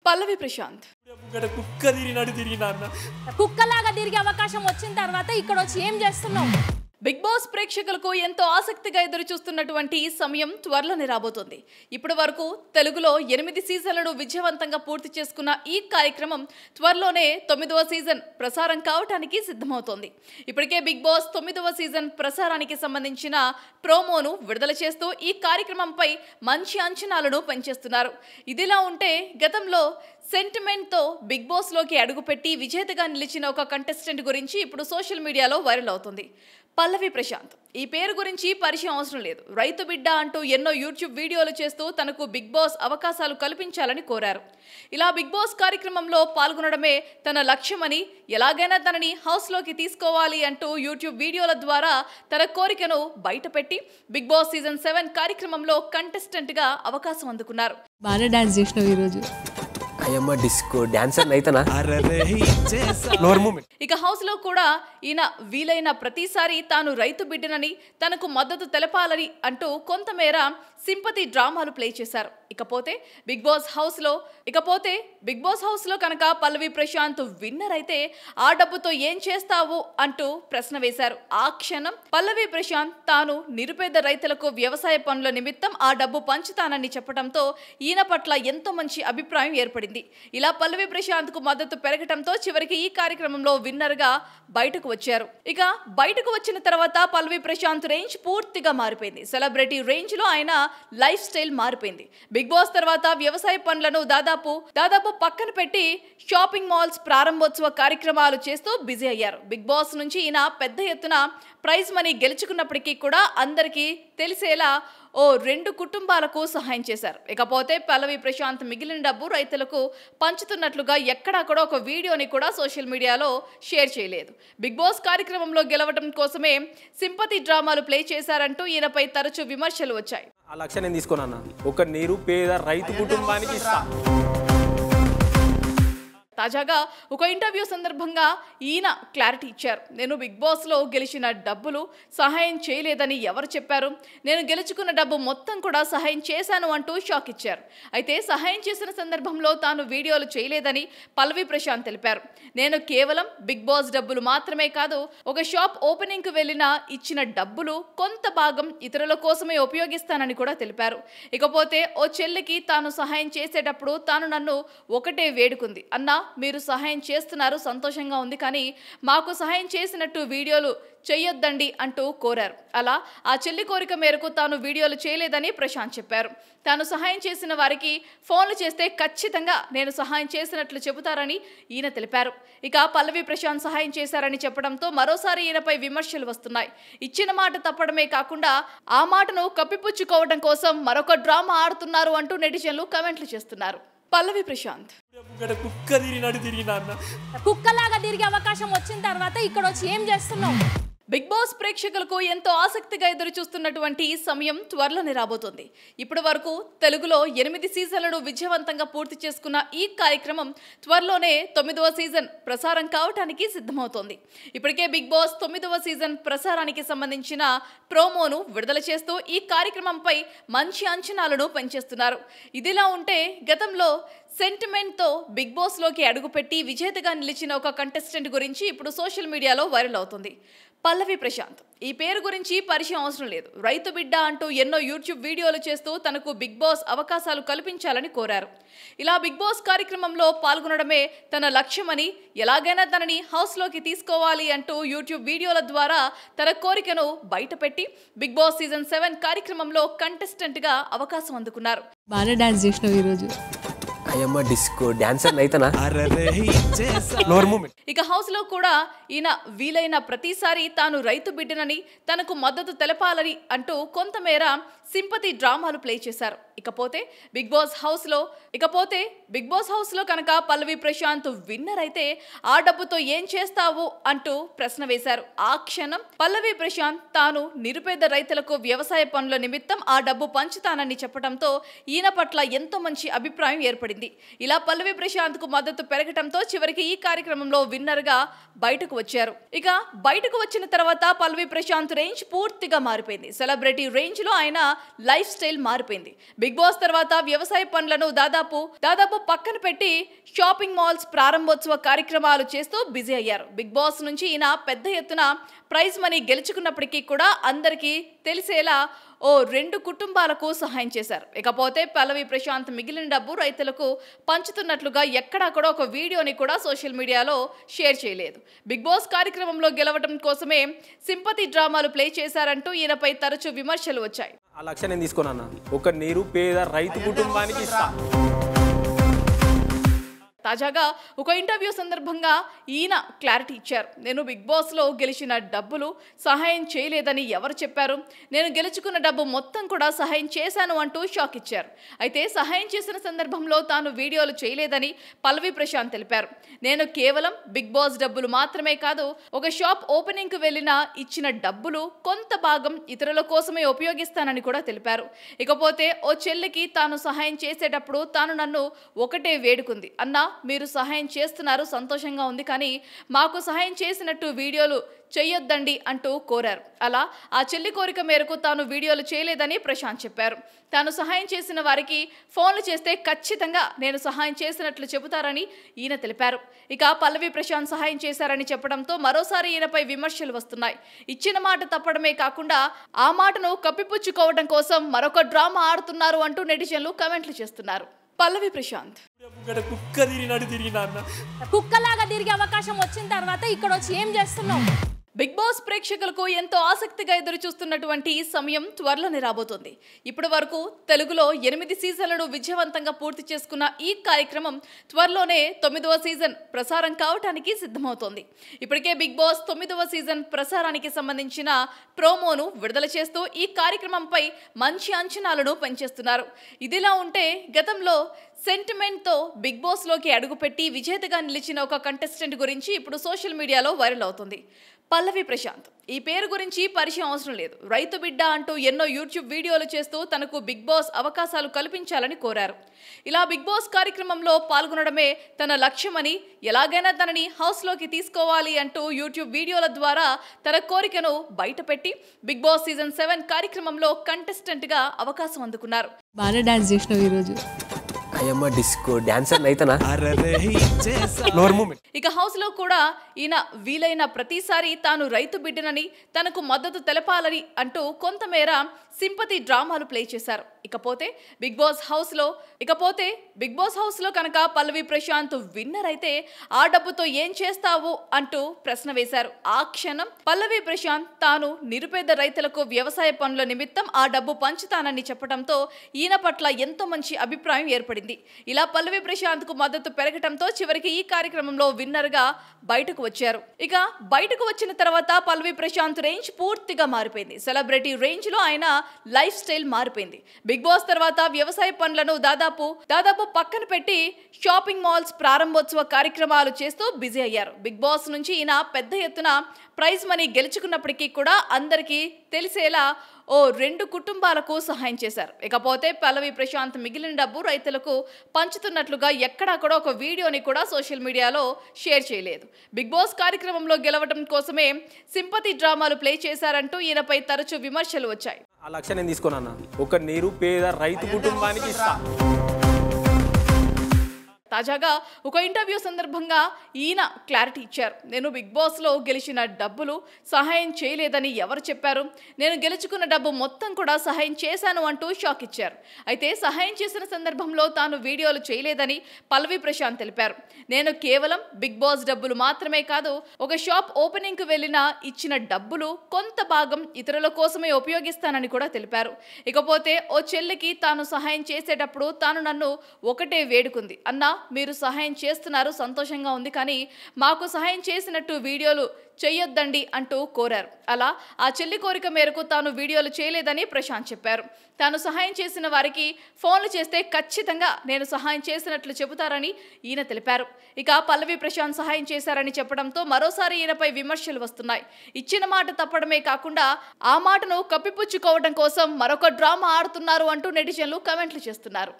పల్లవి ప్రశాంత్ కుక్కలాగా తిరిగే అవకాశం వచ్చిన తర్వాత ఇక్కడ వచ్చి ఏం చేస్తున్నావు? బిగ్ బాస్ ప్రేక్షకులకు ఎంతో ఆసక్తిగా ఎదురు చూస్తున్నటువంటి సమయం త్వరలోనే రాబోతోంది. ఇప్పటి వరకు తెలుగులో 8 సీజన్లను విజయవంతంగా పూర్తి చేసుకున్న ఈ కార్యక్రమం త్వరలోనే 9వ సీజన్ ప్రసారం కావడానికి సిద్ధమవుతోంది. ఇప్పటికే బిగ్ బాస్ 9వ సీజన్ ప్రసారానికి సంబంధించిన ప్రోమోను విడుదల చేస్తూ ఈ కార్యక్రమంపై మంచి అంచనాలను పెంచేస్తున్నారు. ఇదిలా ఉంటే గతంలో సెంటిమెంట్తో బిగ్ బాస్లోకి అడుగుపెట్టి విజేతగా నిలిచిన ఒక కంటెస్టెంట్ గురించి ఇప్పుడు సోషల్ మీడియాలో వైరల్ అవుతుంది. పల్లవి ప్రశాంత్. ఈ పేరు గురించి పరిచయం అవసరం లేదు. రైతు బిడ్డ అంటూ ఎన్నో యూట్యూబ్ వీడియోలు చేస్తూ తనకు బిగ్ బాస్ అవకాశాలు కల్పించాలని కోరారు. ఇలా బిగ్ బాస్ కార్యక్రమంలో పాల్గొనడమే తన లక్ష్యమని, ఎలాగైనా తనని హౌస్లోకి తీసుకోవాలి అంటూ యూట్యూబ్ వీడియోల ద్వారా తన కోరికను బయటపెట్టి బిగ్ బాస్ సీజన్ 7 కార్యక్రమంలో కంటెస్టెంట్గా అవకాశం అందుకున్నారు. బాగా డాన్స్ చేసినావు ఈరోజు. డిస్కో డాన్సర్ అయితేనా? ఇక హౌస్ లో కూడా ఈయన వీలైన ప్రతిసారి తాను రైతు బిడ్డనని, తనకు మద్దతు తెలపాలని అంటూ కొంతమేర సింపతి డ్రామాలు ప్లే చేశారు. ఇకపోతే బిగ్ బాస్ హౌస్ లో కనుక పల్లవి ప్రశాంత్ విన్నర్ అయితే ఆ డబ్బుతో ఏం చేస్తావు అంటూ ప్రశ్న వేశారు. ఆ క్షణం పల్లవి ప్రశాంత్ తాను నిరుపేద రైతులకు వ్యవసాయ పనుల నిమిత్తం ఆ డబ్బు పంచుతానని చెప్పడంతో ఈయన పట్ల ఎంతో మంచి అభిప్రాయం ఏర్పడింది. ఇలా పల్లవి ప్రశాంత్ కు మద్దతు పెరగటంతో చివరికి ఈ కార్యక్రమంలో విన్నర్ గా బయటకు వచ్చారు. ఇక బయటకు వచ్చిన తర్వాత పల్లవి ప్రశాంత్ రేంజ్ పూర్తిగా మారిపోయింది. సెలబ్రిటీ రేంజ్ లో ఆయన లైఫ్ స్టైల్ మారిపోయింది. బిగ్ బాస్ తర్వాత వ్యవసాయ పనులను దాదాపు పక్కన పెట్టి షాపింగ్ మాల్స్ ప్రారంభోత్సవ కార్యక్రమాలు చేస్తూ బిజీ అయ్యారు. బిగ్ బాస్ నుంచి ఈయన పెద్ద ఎత్తున ప్రైజ్ మనీ గెలుచుకున్నప్పటికీ కూడా అందరికీ తెలిసేలా 2 కుటుంబాలకు సహాయం చేశారు. ఇకపోతే పల్లవి ప్రశాంత్ మిగిలిన డబ్బు రైతులకు పంచుతున్నట్లుగా ఎక్కడా కూడా ఒక వీడియోని కూడా సోషల్ మీడియాలో షేర్ చేయలేదు. బిగ్ బాస్ కార్యక్రమంలో గెలవడం కోసమే సింపతి డ్రామాలు ప్లే చేశారంటూ ఈయనపై తరచూ విమర్శలు వచ్చాయి. ఆ లక్ష్యం నేను తీసుకోనన్నా, ఒక నిరుపేద రైతు కుటుంబానికి ఇస్తా. తాజాగా ఒక ఇంటర్వ్యూ సందర్భంగా ఈయన క్లారిటీ ఇచ్చారు. నేను బిగ్ బాస్లో గెలిచిన డబ్బులు సహాయం చేయలేదని ఎవరు చెప్పారు? నేను గెలుచుకున్న డబ్బు మొత్తం కూడా సహాయం చేశాను అంటూ షాక్ ఇచ్చారు. అయితే సహాయం చేసిన సందర్భంలో తాను వీడియోలు చేయలేదని పల్లవి ప్రశాంత్ తెలిపారు. నేను కేవలం బిగ్ బాస్ డబ్బులు మాత్రమే కాదు, ఒక షాప్ ఓపెనింగ్కు వెళ్ళిన ఇచ్చిన డబ్బులు కొంత భాగం ఇతరుల కోసమే ఉపయోగిస్తానని కూడా తెలిపారు. ఇకపోతే ఓ చెల్లికి తాను సహాయం చేసేటప్పుడు తాను నన్ను ఒకటే వేడుకుంది, అన్నా మీరు సహాయం చేస్తున్నారు, సంతోషంగా ఉంది, కానీ మాకు సహాయం చేసినట్టు వీడియోలు చేయొద్దండి అంటూ కోరారు. అలా ఆ చెల్లి కోరిక మేరకు తాను వీడియోలు చేయలేదని ప్రశాంత్ చెప్పారు. తాను సహాయం చేసిన వారికి ఫోన్లు చేస్తే ఖచ్చితంగా నేను సహాయం చేసినట్లు చెబుతారని ఈయన తెలిపారు. ఇక పల్లవి ప్రశాంత్ సహాయం చేశారని చెప్పడంతో మరోసారి ఈయనపై విమర్శలు వస్తున్నాయి. ఇచ్చిన మాట తప్పడమే కాకుండా ఆ మాటను కప్పిపుచ్చుకోవడం కోసం మరొక డ్రామా ఆడుతున్నారు అంటూ నెటిజన్లు కామెంట్లు చేస్తున్నారు. పల్లవి ప్రశాంత్. కుక్కలాగా తిరిగే అవకాశం వచ్చిన తర్వాత ఇక్కడ వచ్చి ఏం చేస్తున్నావు? బిగ్ బాస్ ప్రేక్షకులకు ఎంతో ఆసక్తిగా ఎదురు చూస్తున్నటువంటి సమయం త్వరలోనే రాబోతోంది. ఇప్పటి వరకు తెలుగులో 8 సీజన్లను విజయవంతంగా పూర్తి చేసుకున్న ఈ కార్యక్రమం త్వరలోనే 9వ సీజన్ ప్రసారం కావడానికి సిద్ధమవుతోంది. ఇప్పటికే బిగ్ బాస్ 9వ సీజన్ ప్రసారానికి సంబంధించిన ప్రోమోను విడుదల చేస్తూ ఈ కార్యక్రమంపై మంచి అంచనాలను పెంచేస్తున్నారు. ఇదిలా ఉంటే గతంలో సెంటిమెంట్తో బిగ్ బాస్లోకి అడుగుపెట్టి విజేతగా నిలిచిన ఒక కంటెస్టెంట్ గురించి ఇప్పుడు సోషల్ మీడియాలో వైరల్ అవుతుంది. పల్లవి ప్రశాంత్. ఈ పేరు గురించి పరిచయం అవసరం లేదు. రైతు బిడ్డ అంటూ ఎన్నో యూట్యూబ్ వీడియోలు చేస్తూ తనకు బిగ్ బాస్ అవకాశాలు కల్పించాలని కోరారు. ఇలా బిగ్ బాస్ కార్యక్రమంలో పాల్గొనడమే తన లక్ష్యమని, ఎలాగైనా తనని హౌస్లోకి తీసుకోవాలి అంటూ యూట్యూబ్ వీడియోల ద్వారా తన కోరికను బయటపెట్టి బిగ్ బాస్ సీజన్ 7 కార్యక్రమంలో కంటెస్టెంట్గా అవకాశం అందుకున్నారు. బాగా డాన్స్ చేసినావు ఈరోజు. డిస్కో డాన్సర్ అయితేనా? ఇక హౌస్ లో కూడా ఈయన వీలైన ప్రతిసారి తాను రైతు బిడ్డనని, తనకు మద్దతు తెలపాలని అంటూ కొంతమేర సింపతి డ్రామాలు ప్లే చేశారు. ఇకపోతే బిగ్ బాస్ హౌస్ లో కనుక పల్లవి ప్రశాంత్ విన్నర్ అయితే ఆ డబ్బుతో ఏం చేస్తావు అంటూ ప్రశ్న వేశారు. ఆ క్షణం పల్లవి ప్రశాంత్ తాను నిరుపేద రైతులకు వ్యవసాయ పనుల నిమిత్తం ఆ డబ్బు పంచుతానని చెప్పడంతో ఈయన పట్ల ఎంతో మంచి అభిప్రాయం ఏర్పడింది. ఇలా పల్లవి ప్రశాంత్ కు మద్దతు పెరగటంతో చివరికి ఈ కార్యక్రమంలో విన్నర్ గా బయటకు వచ్చారు. ఇక బయటకు వచ్చిన తర్వాత పల్లవి ప్రశాంత్ రేంజ్ పూర్తిగా మారిపోయింది. సెలబ్రిటీ రేంజ్ లో ఆయన లైఫ్ స్టైల్ మారిపోయింది. బిగ్ బాస్ తర్వాత వ్యవసాయ పనులను దాదాపు పక్కన పెట్టి షాపింగ్ మాల్స్ ప్రారంభోత్సవ కార్యక్రమాలు చేస్తూ బిజీ అయ్యారు. బిగ్ బాస్ నుంచి ఈయన పెద్ద ఎత్తున ప్రైజ్ మనీ గెలుచుకున్నప్పటికీ కూడా అందరికీ తెలిసేలా ఓ 2 కుటుంబాలకు సహాయం చేశారు. ఇకపోతే పల్లవి ప్రశాంత్ మిగిలిన డబ్బు రైతులకు పంచుతున్నట్లుగా ఎక్కడా కూడా ఒక వీడియోని కూడా సోషల్ మీడియాలో షేర్ చేయలేదు. బిగ్ బాస్ కార్యక్రమంలో గెలవడం కోసమే సింపతి డ్రామాలు ప్లే చేశారంటూ ఈయనపై తరచూ విమర్శలు వచ్చాయి. ఆ లక్ష్యం నేను తీసుకున్నాను. ఒక నిరుపేద రైతు కుటుంబానికి ఇస్తా. తాజాగా ఒక ఇంటర్వ్యూ సందర్భంగా ఈయన క్లారిటీ ఇచ్చారు. నేను బిగ్ బాస్లో గెలిచిన డబ్బులు సహాయం చేయలేదని ఎవరు చెప్పారు? నేను గెలుచుకున్న డబ్బు మొత్తం కూడా సహాయం చేశాను అంటూ షాక్ ఇచ్చారు. అయితే సహాయం చేసిన సందర్భంలో తాను వీడియోలు చేయలేదని పల్లవి ప్రశాంత్ తెలిపారు. నేను కేవలం బిగ్ బాస్ డబ్బులు మాత్రమే కాదు, ఒక షాప్ ఓపెనింగ్కు వెళ్ళిన ఇచ్చిన డబ్బులు కొంత భాగం ఇతరుల కోసమే ఉపయోగిస్తానని కూడా తెలిపారు. ఇకపోతే ఓ చెల్లికి తాను సహాయం చేసేటప్పుడు తాను నన్ను ఒకటే వేడుకుంది, అన్నా మీరు సహాయం చేస్తున్నారు, సంతోషంగా ఉంది, కానీ మాకు సహాయం చేసినట్టు వీడియోలు చెయ్యొద్దండి అంటూ కోరారు. అలా ఆ చెల్లి కోరిక మేరకు తాను వీడియోలు చేయలేదని ప్రశాంత్ చెప్పారు. తాను సహాయం చేసిన వారికి ఫోన్లు చేస్తే ఖచ్చితంగా నేను సహాయం చేసినట్లు చెబుతారని ఈయన తెలిపారు. ఇక పల్లవి ప్రశాంత్ సహాయం చేశారని చెప్పడంతో మరోసారి ఈయనపై విమర్శలు వస్తున్నాయి. ఇచ్చిన మాట తప్పడమే కాకుండా ఆ మాటను కప్పిపుచ్చుకోవడం కోసం మరొక డ్రామా ఆడుతున్నారు అంటూ నెటిజన్లు కామెంట్లు చేస్తున్నారు. పల్లవి ప్రశాంత్ కుక్కలాగా తిరిగే అవకాశం వచ్చిన తర్వాత ఇక్కడ వచ్చి ఏం చేస్తున్నావు? బిగ్ బాస్ ప్రేక్షకులకు ఎంతో ఆసక్తిగా ఎదురు చూస్తున్నటువంటి ఈ సమయం త్వరలోనే రాబోతోంది. ఇప్పటి వరకు తెలుగులో 8 సీజన్లను విజయవంతంగా పూర్తి చేసుకున్న ఈ కార్యక్రమం త్వరలోనే 9వ సీజన్ ప్రసారం కావడానికి సిద్ధమవుతోంది. ఇప్పటికే బిగ్ బాస్ 9వ సీజన్ ప్రసారానికి సంబంధించిన ప్రోమోను విడుదల చేస్తూ ఈ కార్యక్రమంపై మంచి అంచనాలను పెంచేస్తున్నారు. ఇదిలా ఉంటే గతంలో సెంటిమెంట్తో బిగ్ బాస్లోకి అడుగుపెట్టి విజేతగా నిలిచిన ఒక కంటెస్టెంట్ గురించి ఇప్పుడు సోషల్ మీడియాలో వైరల్ అవుతుంది. పల్లవి ప్రశాంత్. ఈ పేరు గురించి పరిచయం అవసరం లేదు. రైతు బిడ్డ అంటూ ఎన్నో యూట్యూబ్ వీడియోలు చేస్తూ తనకు బిగ్ బాస్ అవకాశాలు కల్పించాలని కోరారు. ఇలా బిగ్ బాస్ కార్యక్రమంలో పాల్గొనడమే తన లక్ష్యమని, ఎలాగైనా తనని హౌస్లోకి తీసుకోవాలి అంటూ యూట్యూబ్ వీడియోల ద్వారా తన కోరికను బయటపెట్టి బిగ్ బాస్ సీజన్ 7 కార్యక్రమంలో కంటెస్టెంట్గా అవకాశం అందుకున్నారు. బాగా డాన్స్ చేసినావు ఈరోజు. డిస్కో డాన్సర్ అయితేనా? ఇక హౌస్ లో కూడా ఈయన వీలైన ప్రతిసారి తాను రైతు బిడ్డనని, తనకు మద్దతు తెలపాలని అంటూ కొంతమేర సింపతి డ్రామాలు ప్లే చేశారు. ఇకపోతే బిగ్ బాస్ హౌస్ లో కనుక పల్లవి ప్రశాంత్ విన్నర్ అయితే ఆ డబ్బుతో ఏం చేస్తావు అంటూ ప్రశ్న వేశారు. ఆ క్షణం పల్లవి ప్రశాంత్ తాను నిరుపేద రైతులకు వ్యవసాయ పనుల నిమిత్తం ఆ డబ్బు పంచుతానని చెప్పడంతో ఈయన పట్ల ఎంతో మంచి అభిప్రాయం ఏర్పడింది. ఇలా పల్లవి ప్రశాంత్ కు మద్దతు పెరగటంతో చివరికి ఈ కార్యక్రమంలో విన్నర్ గా బయటకు వచ్చారు. ఇక బయటకు వచ్చిన తర్వాత పల్లవి ప్రశాంత్ రేంజ్ పూర్తిగా మారిపోయింది. సెలబ్రిటీ రేంజ్ లో ఆయన లైఫ్ స్టైల్ మారిపోయింది. బిగ్ బాస్ తర్వాత వ్యవసాయ పనులను దాదాపు పక్కన పెట్టి షాపింగ్ మాల్స్ ప్రారంభోత్సవ కార్యక్రమాలు చేస్తూ బిజీ అయ్యారు. బిగ్ బాస్ నుంచి ఈయన పెద్ద ఎత్తున ప్రైజ్ మనీ గెలుచుకున్నప్పటికీ కూడా అందరికీ తెలిసేలా ఓ 2 కుటుంబాలకు సహాయం చేశారు. ఇకపోతే పల్లవి ప్రశాంత్ మిగిలిన డబ్బు రైతులకు పంచుతున్నట్లుగా ఎక్కడా కూడా ఒక వీడియోని కూడా సోషల్ మీడియాలో షేర్ చేయలేదు. బిగ్ బాస్ కార్యక్రమంలో గెలవడం కోసమే సింపతి డ్రామాలు ప్లే చేశారంటూ ఈయనపై తరచూ విమర్శలు వచ్చాయి. ఆ లక్ష్యం నేను తీసుకున్నాను. ఒక నిరుపేద రైతు కుటుంబానికి ఇస్తా. తాజాగా ఒక ఇంటర్వ్యూ సందర్భంగా ఈయన క్లారిటీ ఇచ్చారు. నేను బిగ్ బాస్లో గెలిచిన డబ్బులు సహాయం చేయలేదని ఎవరు చెప్పారు? నేను గెలుచుకున్న డబ్బు మొత్తం కూడా సహాయం చేశాను అంటూ షాక్ ఇచ్చారు. అయితే సహాయం చేసిన సందర్భంలో తాను వీడియోలు చేయలేదని పల్లవి ప్రశాంత్ తెలిపారు. నేను కేవలం బిగ్ బాస్ డబ్బులు మాత్రమే కాదు, ఒక షాప్ ఓపెనింగ్కు వెళ్ళిన ఇచ్చిన డబ్బులు కొంత భాగం ఇతరుల కోసమే ఉపయోగిస్తానని కూడా తెలిపారు. ఇకపోతే ఓ చెల్లికి తాను సహాయం చేసేటప్పుడు తాను నన్ను ఒకటే వేడుకుంది, అన్నా మీరు సహాయం చేస్తున్నారు, సంతోషంగా ఉంది, కానీ మాకు సహాయం చేసినట్టు వీడియోలు చెయ్యొద్దండి అంటూ కోరారు. అలా ఆ చెల్లి కోరిక మేరకు తాను వీడియోలు చేయలేదని ప్రశాంత్ చెప్పారు. తాను సహాయం చేసిన వారికి ఫోన్లు చేస్తే ఖచ్చితంగా నేను సహాయం చేసినట్లు చెబుతారని ఈయన తెలిపారు. ఇక పల్లవి ప్రశాంత్ సహాయం చేశారని చెప్పడంతో మరోసారి ఈయనపై విమర్శలు వస్తున్నాయి. ఇచ్చిన మాట తప్పడమే కాకుండా ఆ మాటను కప్పిపుచ్చుకోవడం కోసం మరొక డ్రామా ఆడుతున్నారు అంటూ నెటిజన్లు కామెంట్లు చేస్తున్నారు.